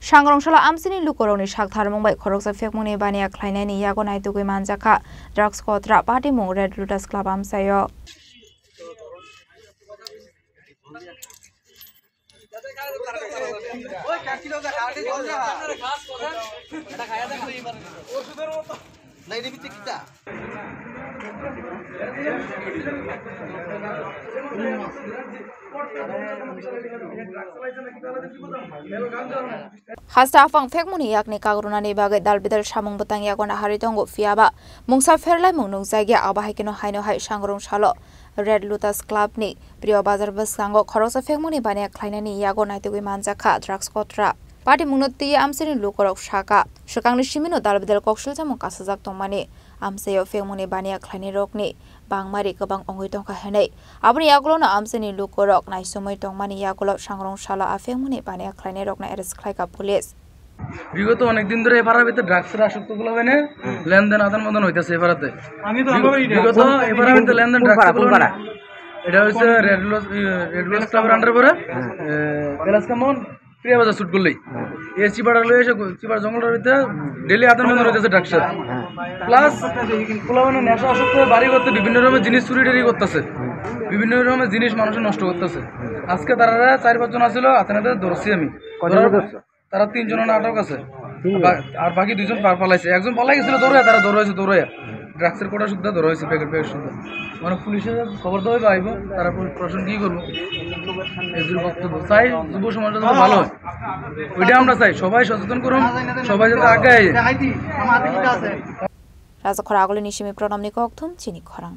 सांग्रांशाला आमसिनि लुकरौनि सागथार मुंबाइ खरकसा फेकमुनि बानिया ख्लायनायनि यागो नायतुगै मानजाखा ड्राग्स कत्रा पार्टी मुं रेड लुटास क्लाब आमसायो Hasta afang fekmuni yakni kagrunani bagai dalbidal samung betang yakona haritongo fiaba mungsa ferlai mungnung jagya abahikino haino hai sangrong shalo Red Lotus Club ni Priyo Bazar Basango khorosa fekmuni bania khlainani yago naitugui manjakha drugs kotra Party mungnotti amsini lukorok shaka shakangni simino dalbidal kokshil jamung kasajak tongmani amsayo fekmuni bania khlaini rokni bangmari gobang ongoi tongkha henai aboni yagulono amsini lukorok naisomoi tongmani yagulo sangrong shala afekmuni bania khlaini rokna arrest khlaika police বিগত অনেক দিন ধরে এবারের ভিতরে ড্রাগসের আসক্তগুলো মানে লেনদেন আদান প্রদান হইতাছে এবারেতে বিগত এবারের ভিতরে লেনদেন ড্রাগসগুলো এটা হচ্ছে রেড লস ক্লাবের আন্ডারে পড়ে গ্লাস কামন প্রিয়া বাজার শুট করলেই এই চিপাড়া লয়ে এসে চিপাড়া জঙ্গলের ভিতরে ডেইলি আদান প্রদান হইতাছে ড্রাগসের প্লাস পোলা মানে নেশা আসক্ত বাড়ি করতে বিভিন্ন রকমের জিনিস চুরি টুরি করতেছে বিভিন্ন রকমের জিনিস মানুষের নষ্ট করতেছে আজকে তারা 4-5 জন আছিল আতেনাতে ধরছি আমি তারা 3 জনের আটক আছে আর বাকি 2 জন পার পালাইছে একজন পালাই গেছিল দৌড়ায় তারা দৌড়ায় ড্রাগসের কোটা শুদ্ধ ধরা হয়েছে প্যাকেট শুদ্ধ মানে পুলিশের খবর দেওয়া পাইব তারা প্রশাসন কি করবো এদের বক্তব্য চাই যুব সমাজটা যাতে ভালো হয় ওইটা আমরা চাই সবাই সচেতন করুন সবাই যাতে আগে রাজা খরা আগলে নিশিমি প্রণাম নিক অকথুম চিনি খরাং